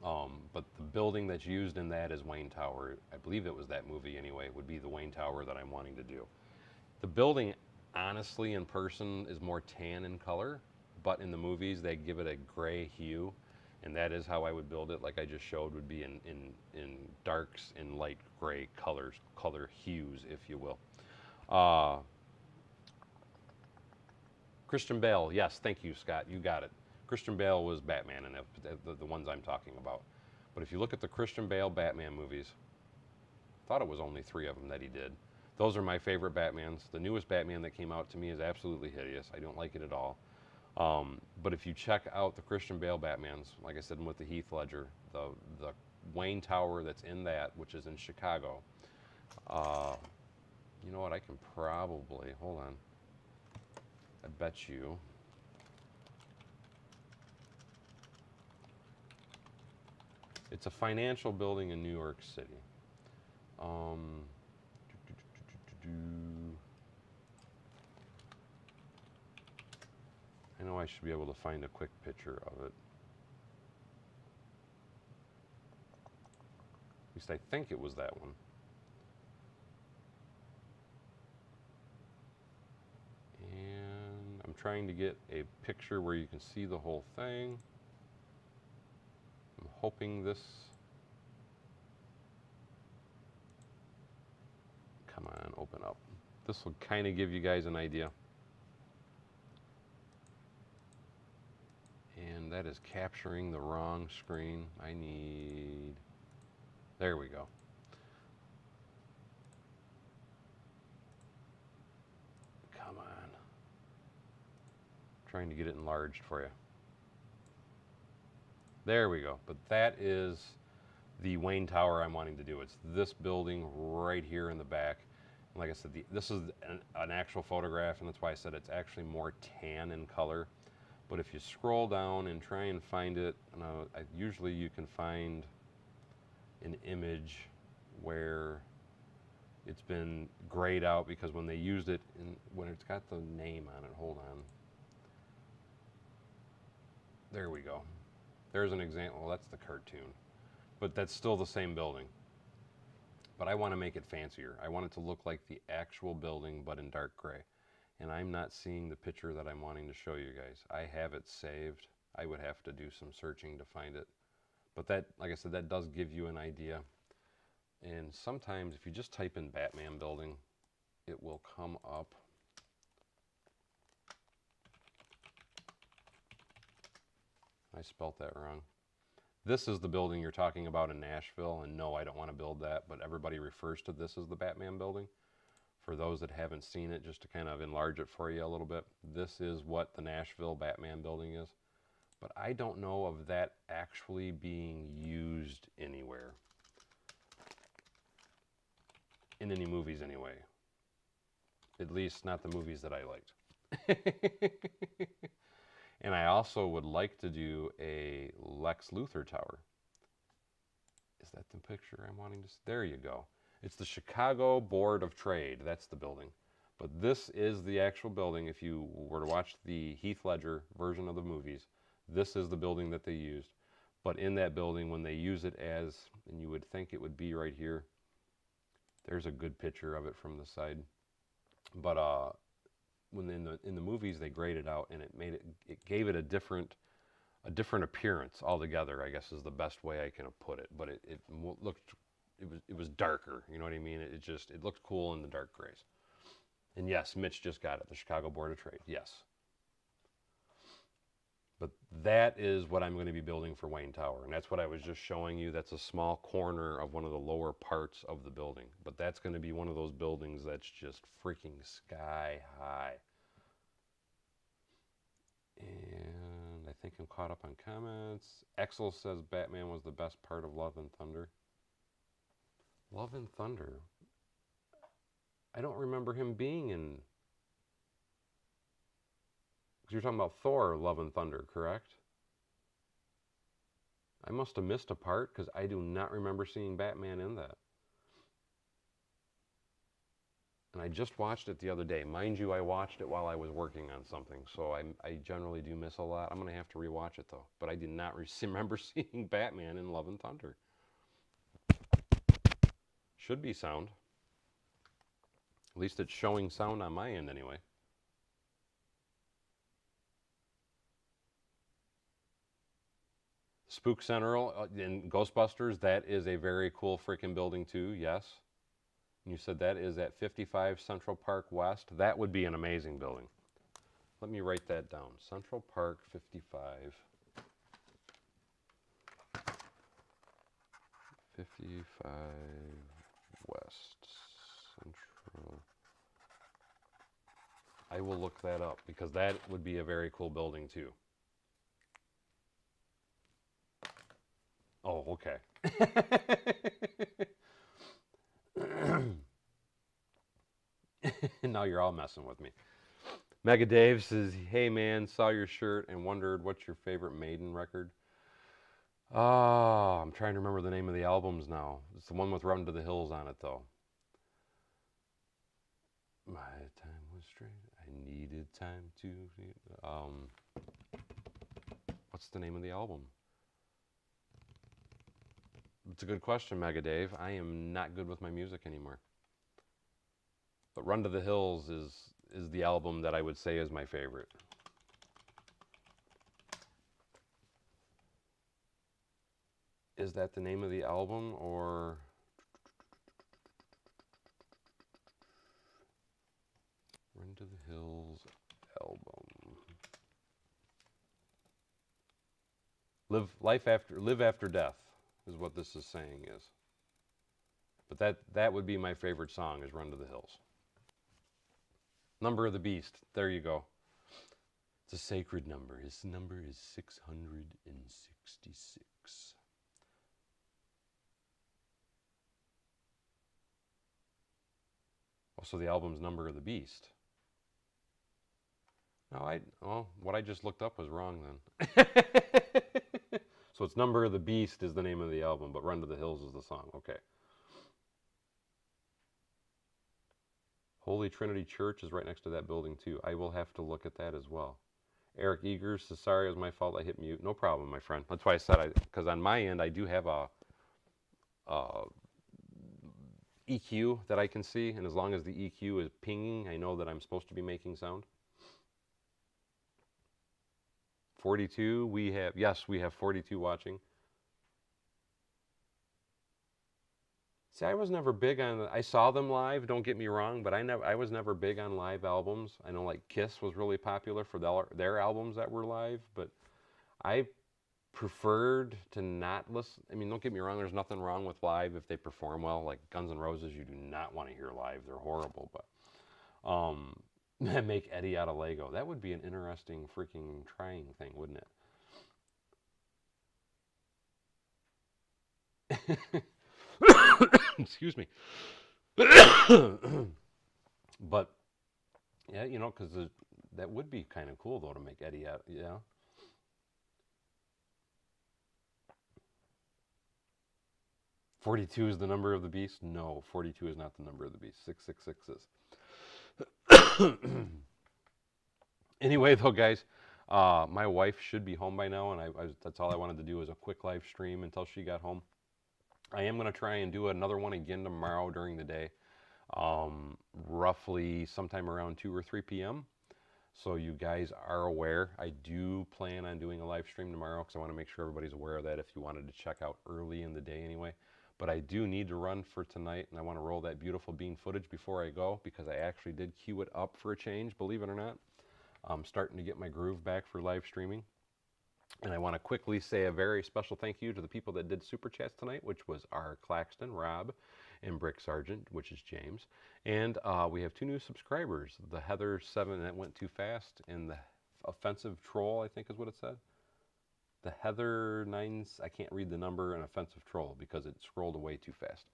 But the building that's used in that is Wayne Tower. I believe it was that movie anyway. It would be the Wayne Tower that I'm wanting to do. The building, honestly, in person is more tan in color, but in the movies they give it a gray hue, and that is how I would build it, like I just showed, would be in darks and light gray color hues, if you will. Uh, Christian Bale, yes, thank you, Scott, you got it. Christian Bale was Batman in the ones I'm talking about. But if you look at the Christian Bale Batman movies, I thought it was only 3 of them that he did. Those are my favorite Batmans. The newest Batman that came out to me is absolutely hideous. I don't like it at all. But if you check out the Christian Bale Batmans, like I said, with the Heath Ledger, the Wayne Tower that's in that, which is in Chicago, you know what, I can probably, hold on, I bet you, it's a financial building in New York City. Um, I know I should be able to find a quick picture of it. At least I think it was that one. And I'm trying to get a picture where you can see the whole thing. I'm hoping this, come on, open up. This will kind of give you guys an idea. And that is capturing the wrong screen. There we go. Come on. Trying to get it enlarged for you. There we go. But that is the Wayne Tower I'm wanting to do. It's this building right here in the back. And like I said, this is an actual photograph, and that's why I said it's actually more tan in color. But if you scroll down and try and find it, usually you can find an image where it's been grayed out, because when they used it, when it's got the name on it, hold on. There we go. There's an example. Well, that's the cartoon. But that's still the same building. But I want to make it fancier. I want it to look like the actual building, but in dark gray. And I'm not seeing the picture that I'm wanting to show you guys. I have it saved. I would have to do some searching to find it. But that, like I said, that does give you an idea. And sometimes if you just type in Batman building, it will come up. I spelt that wrong. This is the building you're talking about in Nashville, and no, I don't want to build that, but everybody refers to this as the Batman building. For those that haven't seen it, just to kind of enlarge it for you a little bit, this is what the Nashville Batman building is. But I don't know of that actually being used anywhere. In any movies anyway. At least not the movies that I liked. And I also would like to do a Lex Luthor Tower. Is that the picture I'm wanting to see? There you go. It's the Chicago Board of Trade. That's the building. But this is the actual building. If you were to watch the Heath Ledger version of the movies, this is the building that they used. But in that building, when they use it as, and you would think it would be right here, there's a good picture of it from the side. But when in the movies they grayed it out, and it gave it a different appearance altogether, I guess is the best way I can put it. But it was darker, you know what I mean? It looked cool in the dark grays. And yes, Mitch just got it, the Chicago Board of Trade, yes. But that is what I'm going to be building for Wayne Tower, and that's what I was just showing you. That's a small corner of one of the lower parts of the building. But that's going to be one of those buildings that's just freaking sky high. And I think I'm caught up on comments. Exel says Batman was the best part of Love and Thunder. Love and Thunder? I don't remember him being in... Because you're talking about Thor, Love and Thunder, correct? I must have missed a part, because I do not remember seeing Batman in that. And I just watched it the other day. Mind you, I watched it while I was working on something, so I generally do miss a lot. I'm going to have to rewatch it, though. But I did not remember seeing Batman in Love and Thunder. Should be sound. At least it's showing sound on my end, anyway. Spook Central in Ghostbusters, that is a very cool freaking building, too, yes. You said that is at 55 Central Park West. That would be an amazing building. Let me write that down. Central Park 55. 55 West Central. I will look that up, because that would be a very cool building, too. Oh, okay. Now you're all messing with me. Mega Dave says, hey man, saw your shirt and wondered what's your favorite Maiden record? Oh, I'm trying to remember the name of the albums now. It's the one with Run to the Hills on it, though. My time was straight. I needed time to... what's the name of the album? It's a good question, Mega Dave. I am not good with my music anymore. But Run to the Hills is the album that I would say is my favorite. Is that the name of the album, or... Run to the Hills album. Live after death is what this is saying is. But that would be my favorite song is Run to the Hills. Number of the Beast. There you go. It's a sacred number. His number is 666. Also, the album's Number of the Beast. No, what I just looked up was wrong then. So it's Number of the Beast is the name of the album, but Run to the Hills is the song. Okay. Holy Trinity Church is right next to that building too. I will have to look at that as well. Eric Eagers says, sorry, it was my fault. I hit mute. No problem, my friend. That's why I said because on my end, I do have a EQ that I can see, and as long as the EQ is pinging, I know that I'm supposed to be making sound. 42, yes, we have 42 watching. See, I was never big on, I saw them live, don't get me wrong, but I was never big on live albums. I know like Kiss was really popular for their albums that were live, but I preferred to not listen. I mean, don't get me wrong, there's nothing wrong with live if they perform well. Like Guns N' Roses, you do not want to hear live. They're horrible, but make Eddie out of Lego. That would be an interesting freaking trying thing, wouldn't it? Excuse me. But yeah, you know, because that would be kind of cool though to make Eddie out. Yeah. 42 is the number of the beast? No, 42 is not the number of the beast. 666 is. Anyway, though, guys, my wife should be home by now, and that's all I wanted to do was a quick live stream until she got home. I am going to try and do another one again tomorrow during the day, roughly sometime around 2 or 3 p.m. So you guys are aware. I do plan on doing a live stream tomorrow because I want to make sure everybody's aware of that if you wanted to check out early in the day anyway. But I do need to run for tonight, and I want to roll that beautiful bean footage before I go because I actually did queue it up for a change, believe it or not. I'm starting to get my groove back for live streaming. And I want to quickly say a very special thank you to the people that did Super Chats tonight, which was R. Claxton, Rob, and Brick Sargent, which is James. And we have 2 new subscribers, the Heather 7 that went too fast, and the Offensive Troll, I think is what it said. The Heather 9, I can't read the number, and Offensive Troll because it scrolled away too fast.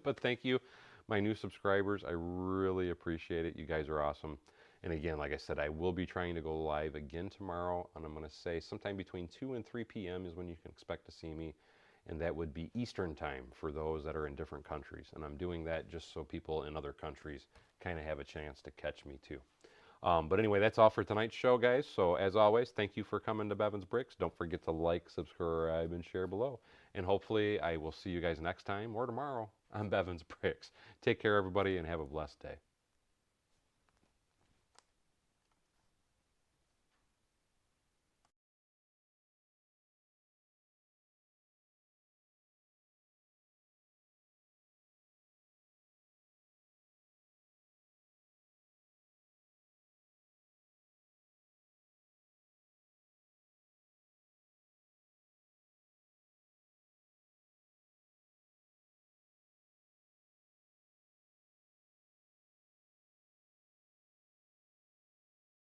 But thank you, my new subscribers. I really appreciate it. You guys are awesome. And again, like I said, I will be trying to go live again tomorrow, and I'm going to say sometime between 2 and 3 p.m. is when you can expect to see me, and that would be Eastern time for those that are in different countries. And I'm doing that just so people in other countries kind of have a chance to catch me too. But anyway, that's all for tonight's show, guys. So as always, thank you for coming to Bevan's Bricks. Don't forget to like, subscribe, and share below. And hopefully I will see you guys next time or tomorrow on Bevan's Bricks. Take care, everybody, and have a blessed day.